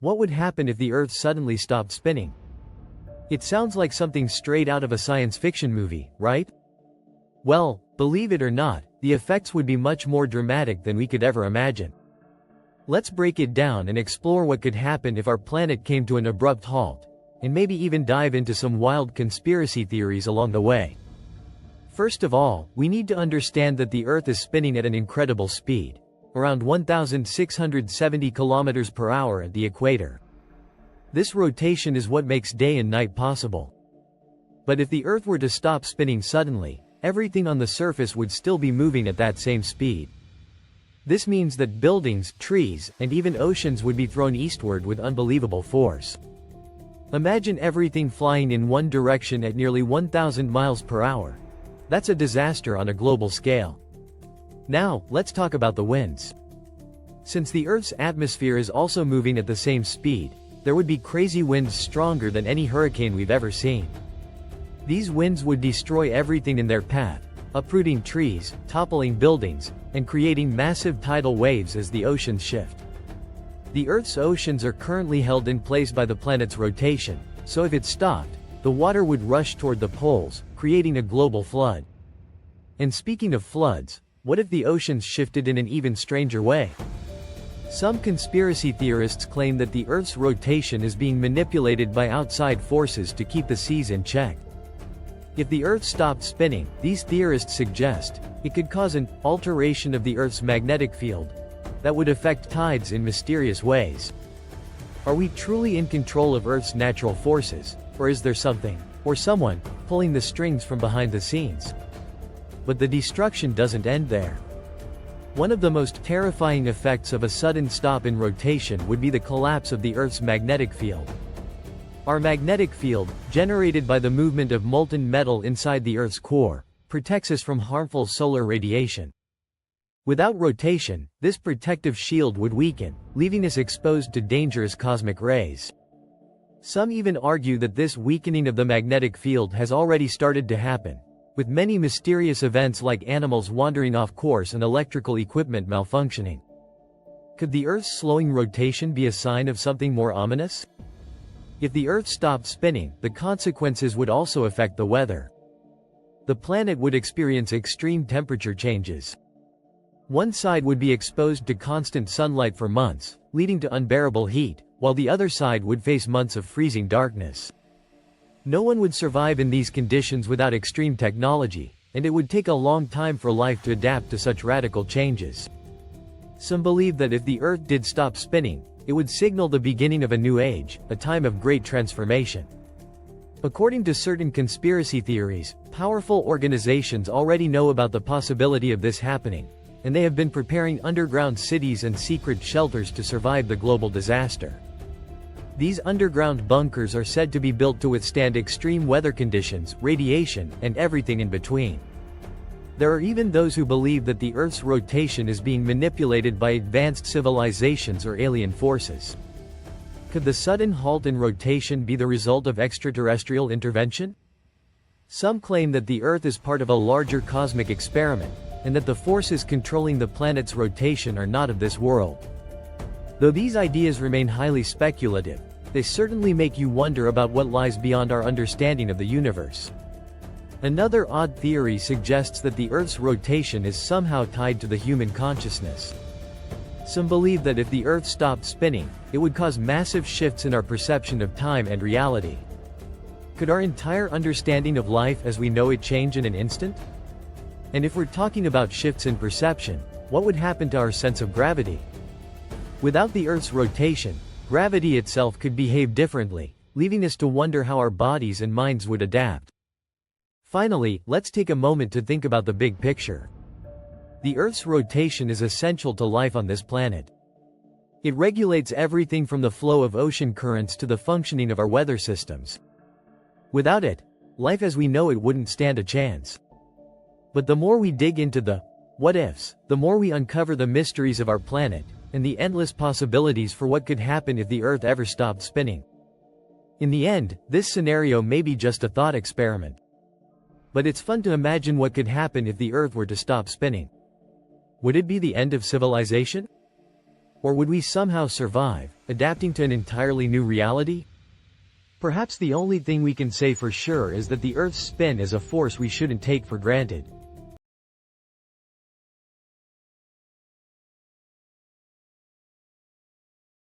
What would happen if the Earth suddenly stopped spinning? It sounds like something straight out of a science fiction movie, right? Well, believe it or not, the effects would be much more dramatic than we could ever imagine. Let's break it down and explore what could happen if our planet came to an abrupt halt, and maybe even dive into some wild conspiracy theories along the way. First of all, we need to understand that the Earth is spinning at an incredible speed, around 1,670 kilometers per hour at the equator. This rotation is what makes day and night possible. But if the Earth were to stop spinning suddenly, everything on the surface would still be moving at that same speed. This means that buildings, trees, and even oceans would be thrown eastward with unbelievable force. Imagine everything flying in one direction at nearly 1,000 miles per hour. That's a disaster on a global scale. Now, let's talk about the winds. Since the Earth's atmosphere is also moving at the same speed, there would be crazy winds stronger than any hurricane we've ever seen. These winds would destroy everything in their path, uprooting trees, toppling buildings, and creating massive tidal waves as the oceans shift. The Earth's oceans are currently held in place by the planet's rotation, so if it stopped, the water would rush toward the poles, creating a global flood. And speaking of floods, what if the oceans shifted in an even stranger way? Some conspiracy theorists claim that the Earth's rotation is being manipulated by outside forces to keep the seas in check. If the Earth stopped spinning, these theorists suggest, it could cause an alteration of the Earth's magnetic field that would affect tides in mysterious ways. Are we truly in control of Earth's natural forces, or is there something, or someone, pulling the strings from behind the scenes? But the destruction doesn't end there. One of the most terrifying effects of a sudden stop in rotation would be the collapse of the Earth's magnetic field. Our magnetic field, generated by the movement of molten metal inside the Earth's core, protects us from harmful solar radiation. Without rotation, this protective shield would weaken, leaving us exposed to dangerous cosmic rays. Some even argue that this weakening of the magnetic field has already started to happen, with many mysterious events like animals wandering off course and electrical equipment malfunctioning. Could the Earth's slowing rotation be a sign of something more ominous? If the Earth stopped spinning, the consequences would also affect the weather. The planet would experience extreme temperature changes. One side would be exposed to constant sunlight for months, leading to unbearable heat, while the other side would face months of freezing darkness. No one would survive in these conditions without extreme technology, and it would take a long time for life to adapt to such radical changes. Some believe that if the Earth did stop spinning, it would signal the beginning of a new age, a time of great transformation. According to certain conspiracy theories, powerful organizations already know about the possibility of this happening, and they have been preparing underground cities and secret shelters to survive the global disaster. These underground bunkers are said to be built to withstand extreme weather conditions, radiation, and everything in between. There are even those who believe that the Earth's rotation is being manipulated by advanced civilizations or alien forces. Could the sudden halt in rotation be the result of extraterrestrial intervention? Some claim that the Earth is part of a larger cosmic experiment, and that the forces controlling the planet's rotation are not of this world. Though these ideas remain highly speculative, they certainly make you wonder about what lies beyond our understanding of the universe. Another odd theory suggests that the Earth's rotation is somehow tied to the human consciousness. Some believe that if the Earth stopped spinning, it would cause massive shifts in our perception of time and reality. Could our entire understanding of life as we know it change in an instant? And if we're talking about shifts in perception, what would happen to our sense of gravity? Without the Earth's rotation, gravity itself could behave differently, leaving us to wonder how our bodies and minds would adapt. Finally, let's take a moment to think about the big picture. The Earth's rotation is essential to life on this planet. It regulates everything from the flow of ocean currents to the functioning of our weather systems. Without it, life as we know it wouldn't stand a chance. But the more we dig into the what-ifs, the more we uncover the mysteries of our planet, and the endless possibilities for what could happen if the Earth ever stopped spinning. In the end, this scenario may be just a thought experiment. But it's fun to imagine what could happen if the Earth were to stop spinning. Would it be the end of civilization? Or would we somehow survive, adapting to an entirely new reality? Perhaps the only thing we can say for sure is that the Earth's spin is a force we shouldn't take for granted.